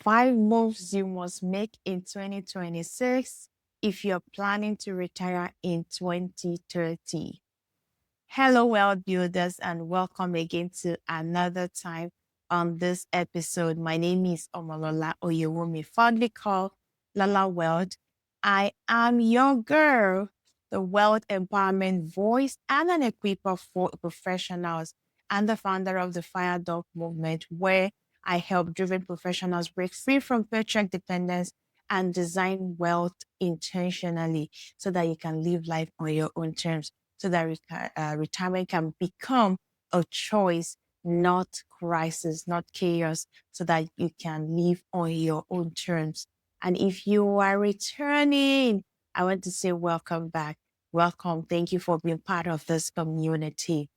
5 moves you must make in 2026 if you're planning to retire in 2030. Hello, world builders, and welcome again to another time on this episode. My name is Omolola Oyewumi, fondly called Lala World. I am your girl, the wealth empowerment voice and an equiper for professionals, and the founder of the Fire Dog movement, where I help driven professionals break free from paycheck dependence and design wealth intentionally so that you can live life on your own terms, so that retirement can become a choice, not crisis, not chaos, so that you can live on your own terms. And if you are returning, I want to say welcome back. Welcome. Thank you for being part of this community.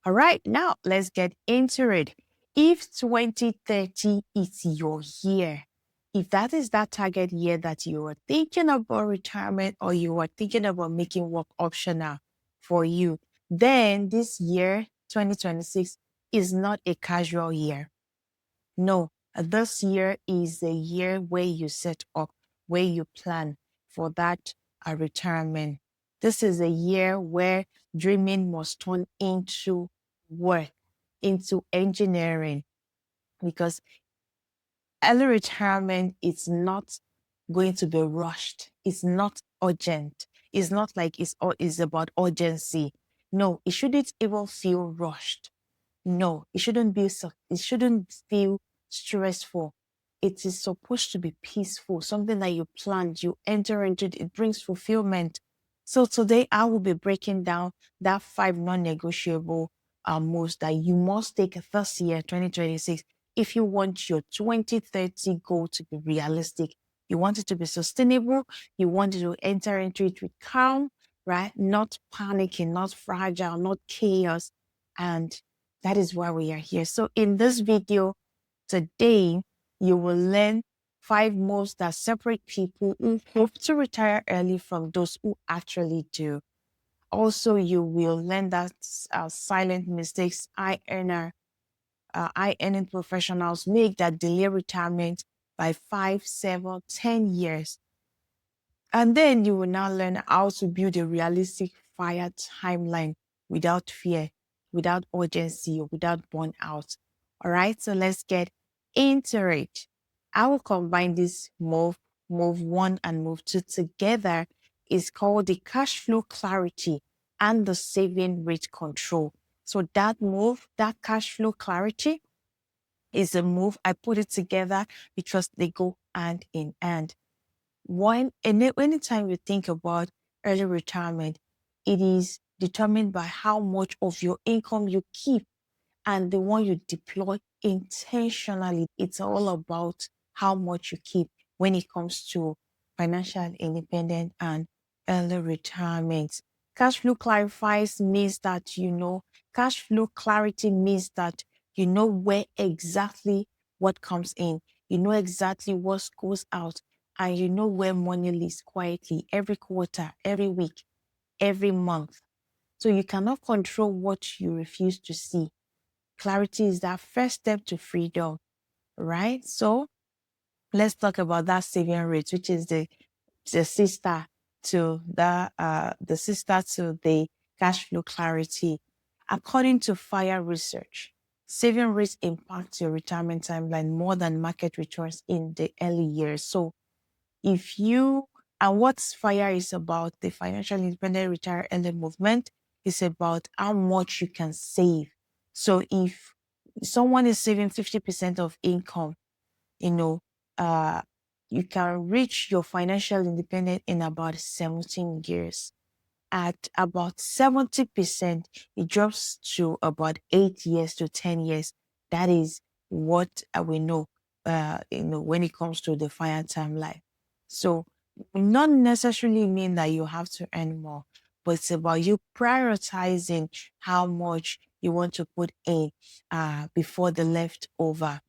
All right, now let's get into it. If 2030 is your year, if that is that target year that you are thinking about retirement or you are thinking about making work optional for you, then this year, 2026, is not a casual year. No, this year is a year where you set up, where you plan for that retirement. This is a year where dreaming must turn into work, into engineering, because early retirement is not going to be rushed. It's not urgent. It's not like it's about urgency. No, it shouldn't even feel rushed. No, it shouldn't be so, it shouldn't feel stressful. It is supposed to be peaceful, something that you planned, you enter into it, it brings fulfillment. So today I will be breaking down that 5 non-negotiable moves that you must take this year, 2026, if you want your 2030 goal to be realistic. You want it to be sustainable. You want it to enter into it with calm, right? Not panicking, not fragile, not chaos. And that is why we are here. So in this video today, you will learn 5 moves that separate people who hope to retire early from those who actually do. Also, you will learn that silent mistakes high earning professionals make that delay retirement by 5, 7, 10 years. And then you will now learn how to build a realistic fire timeline without fear, without urgency, or without burnout. All right, so let's get into it. I will combine this move 1 and move 2 together. It's called the cash flow clarity and the saving rate control. So that move, that cash flow clarity, is a move. I put it together because they go hand in hand. Anytime you think about early retirement, it is determined by how much of your income you keep and the one you deploy intentionally. It's all about how much you keep when it comes to financial independence and early retirement. Cash flow clarifies means that cash flow clarity means that you know where exactly what comes in, you know exactly what goes out, and you know where money lives quietly every quarter, every week, every month. So you cannot control what you refuse to see. Clarity is that first step to freedom, right? So let's talk about that saving rate, which is the sister to the cash flow clarity. According to FIRE research, saving rates impact your retirement timeline more than market returns in the early years. So and what FIRE is about, the Financial Independent Retire Early Movement, is about how much you can save. So if someone is saving 50% of income, uh, you can reach your financial independence in about 17 years. At about 70%, it drops to about 8 years to 10 years. That is what we know, when it comes to the FIRE timeline. So not necessarily mean that you have to earn more, but it's about you prioritizing how much you want to put in before the leftover,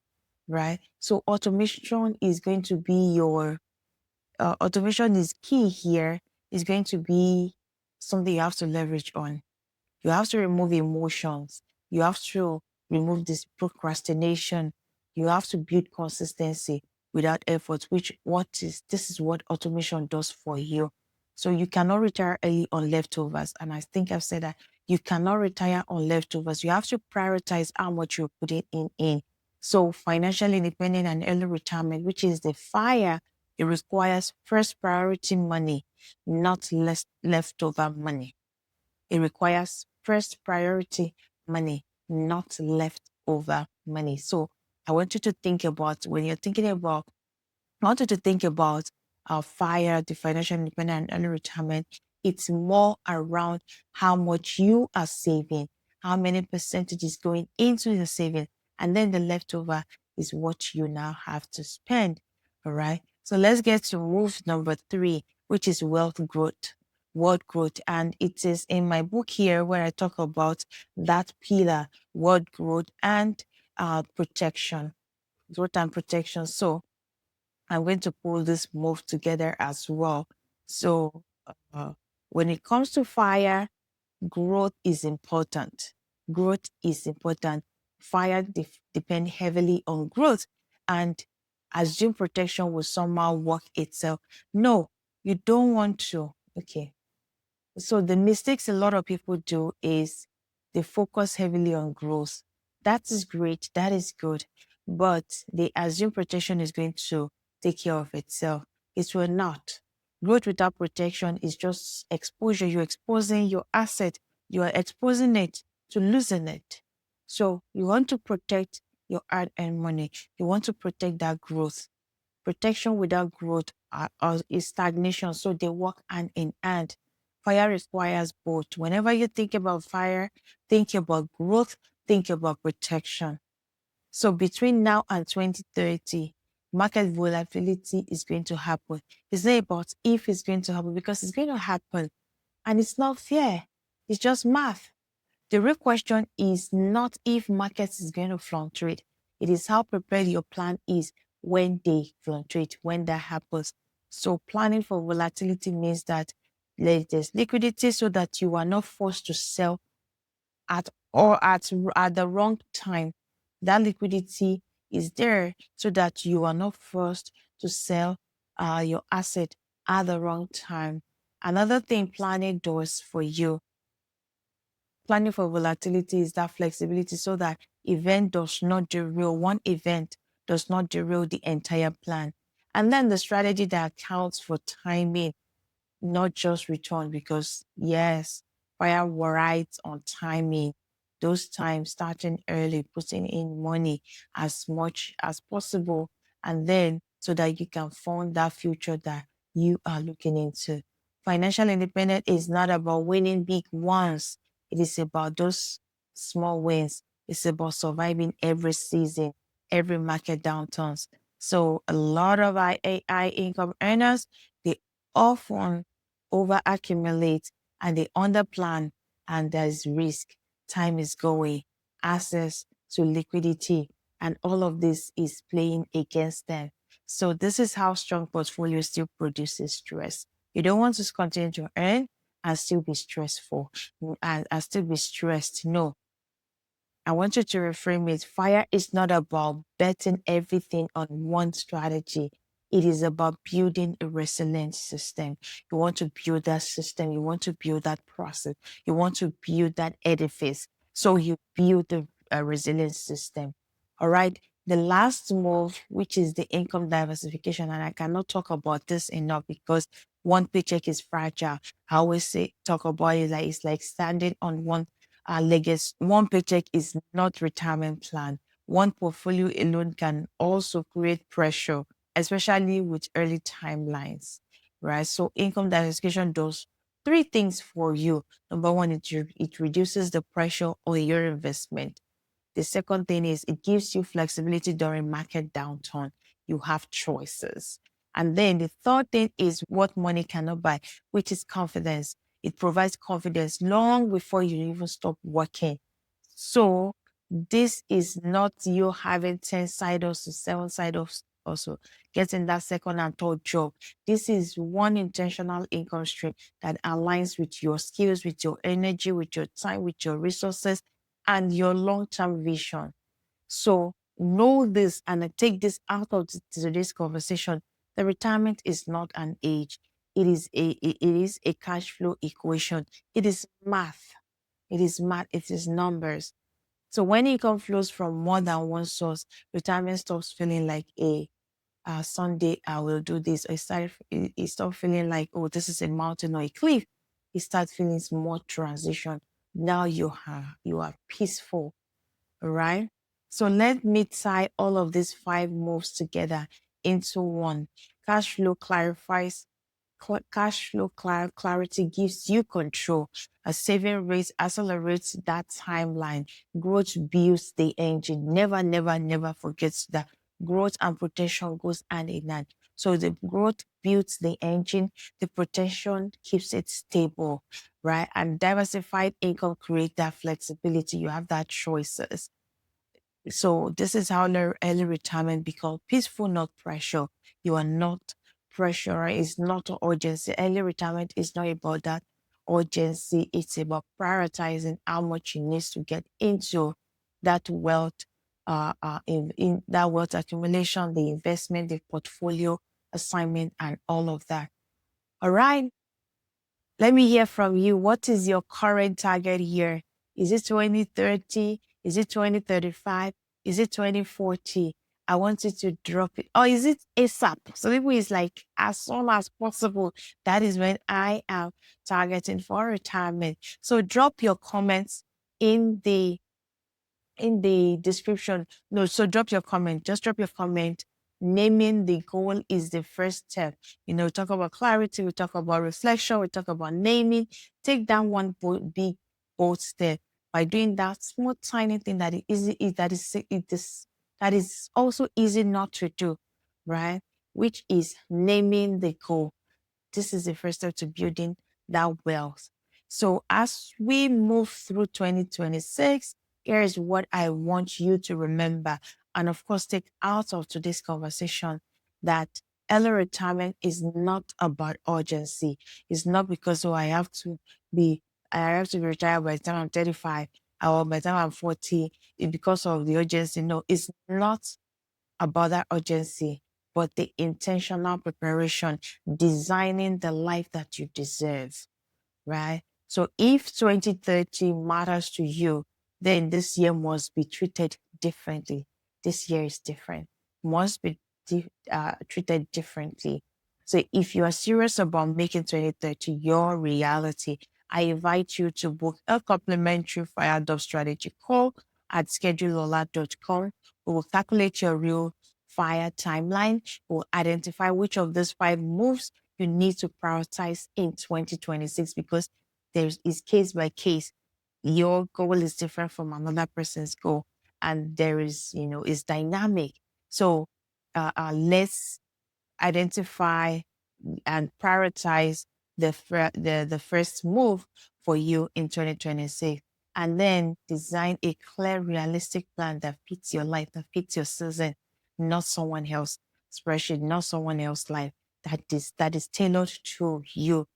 right? So automation is going to be automation is key here. Is going to be something you have to leverage on. You have to remove emotions. You have to remove this procrastination. You have to build consistency. without effort, which what is this is what automation does for you. So you cannot retire early on leftovers. And I think I've said that you cannot retire on leftovers. You have to prioritize how much you're putting in. So financial independence and early retirement, which is the fire, it requires first priority money, not less leftover money. It requires first priority money, not leftover money. So I want you to think about when you're thinking about I wanted to think about FIRE, the financial independent and early retirement. It's more around how much you are saving, how many percentage is going into the saving, and then the leftover is what you now have to spend. All right. So let's get to move number 3, which is wealth growth. Wealth growth. And it is in my book here where I talk about that pillar, wealth growth and protection. Growth and protection. So I'm going to pull this move together as well. So uh, when it comes to fire, growth is important. Growth is important. Fire depend heavily on growth, and assume protection will somehow work itself. No, you don't want to. Okay, so the mistakes a lot of people do is they focus heavily on growth. That is great. That is good. But they assume protection is going to take care of itself. It will not. Growth without protection is just exposure. You're exposing your asset. You are exposing it to losing it. So you want to protect your hard-earned money. You want to protect that growth. Protection without growth is stagnation. So they work hand in hand. Fire requires both. Whenever you think about fire, think about growth, think about protection. So between now and 2030, market volatility is going to happen. It's not about if it's going to happen, because it's going to happen. And it's not fair. It's just math. The real question is not if markets is going to fluctuate. It is how prepared your plan is when they fluctuate, when that happens. So planning for volatility means that there's liquidity so that you are not forced to sell at the wrong time. That liquidity is there so that you are not forced to sell your asset at the wrong time. Another thing planning does for you, planning for volatility, is that flexibility so that one event does not derail the entire plan. And then the strategy that accounts for timing, not just return, because yes, fire rides on timing. Those times starting early, putting in money as much as possible, and then so that you can fund that future that you are looking into. Financial independence is not about winning big ones. It is about those small wins. It's about surviving every season, every market downturns. So a lot of AI income earners, they often over accumulate and they underplan, and there's risk. Time is going, access to liquidity, and all of this is playing against them. So this is how strong portfolio still produces stress. You don't want to continue to earn and still be stressful and still be stressed. No, I want you to reframe it. Fire is not about betting everything on one strategy. It is about building a resilient system. You want to build that system. You want to build that process. You want to build that edifice. So you build a resilient system. All right. The last move, which is the income diversification, and I cannot talk about this enough because one paycheck is fragile. I always talk about it like it's like standing on legacy. One paycheck is not retirement plan. One portfolio alone can also create pressure, especially with early timelines, right? So income diversification does 3 things for you. Number one, it reduces the pressure on your investment. The second thing is it gives you flexibility during market downturn. You have choices. And then the third thing is what money cannot buy, which is confidence. It provides confidence long before you even stop working. So this is not you having 10 side hustles, 7 side hustles, also getting that second and third job. This is one intentional income stream that aligns with your skills, with your energy, with your time, with your resources, and your long-term vision. So know this and take this out of today's conversation. The retirement is not an age. It is a cash flow equation. It is math. It is math. It is numbers. So when income flows from more than one source, retirement stops feeling like a Sunday I will do this. Or it start feeling like, oh, this is a mountain or a cliff. It starts feeling more transition. Now you are peaceful, right? So let me tie all of these five moves together into one. Cash flow clarifies cash flow clarity gives you control. A saving rate accelerates that timeline. Growth builds the engine. Never, never, never forget that growth and protection goes hand in hand. So the growth builds the engine, the protection keeps it stable, right? And diversified income creates that flexibility. You have that choices. So this is how early retirement becomes peaceful, not pressure. You are not pressure. It's not urgency. Early retirement is not about that urgency. It's about prioritizing how much you need to get into that wealth, in that wealth accumulation, the investment, the portfolio assignment, and all of that. All right. Let me hear from you. What is your current target year? Is it 2030? Is it 2035? Is it 2040? I want you to drop it. Or is it ASAP? So people is like, as soon as possible. That is when I am targeting for retirement. So drop your comments in the description. No, so drop your comment. Just drop your comment. Naming the goal is the first step. We talk about clarity, we talk about reflection, we talk about naming. Take that one big, bold step. By doing that small, tiny thing that is also easy not to do, right? Which is naming the goal. This is the first step to building that wealth. So as we move through 2026, here is what I want you to remember. And of course, take out of today's conversation that early retirement is not about urgency. It's not because, I have to be retired by the time I'm 35 or by the time I'm 40. It's because of the urgency. No, it's not about that urgency, but the intentional preparation, designing the life that you deserve, right? So if 2030 matters to you, then this year must be treated differently. This year is different, must be treated differently. So if you are serious about making 2030 your reality, I invite you to book a complimentary Fire Dove strategy call at scheduleola.com. We will calculate your real fire timeline. We'll identify which of these five moves you need to prioritize in 2026 because is case by case. Your goal is different from another person's goal, and there is dynamic. So let's identify and prioritize the first move for you in 2026, and then design a clear, realistic plan that fits your life, that fits your season, not someone else spreadsheet, not someone else's life. That is tailored to you.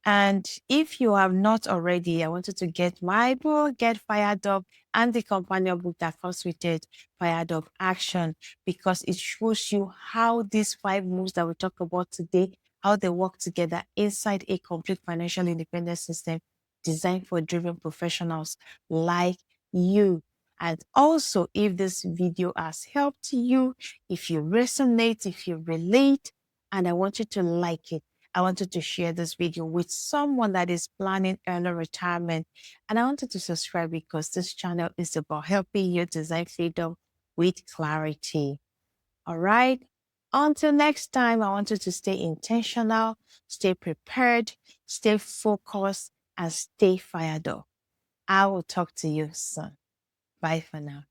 And if you have not already, I want you to get my book, Get Fired Up, and the companion book that comes with it, Fired Up Action, because it shows you how these five moves that we talk about today, how they work together inside a complete financial independence system designed for driven professionals like you. And also, if this video has helped you, if you resonate, if you relate, and I want you to like it, I wanted to share this video with someone that is planning early retirement. And I wanted to subscribe because this channel is about helping you design freedom with clarity. All right. Until next time, I want you to stay intentional, stay prepared, stay focused, and stay fired up. I will talk to you soon. Bye for now.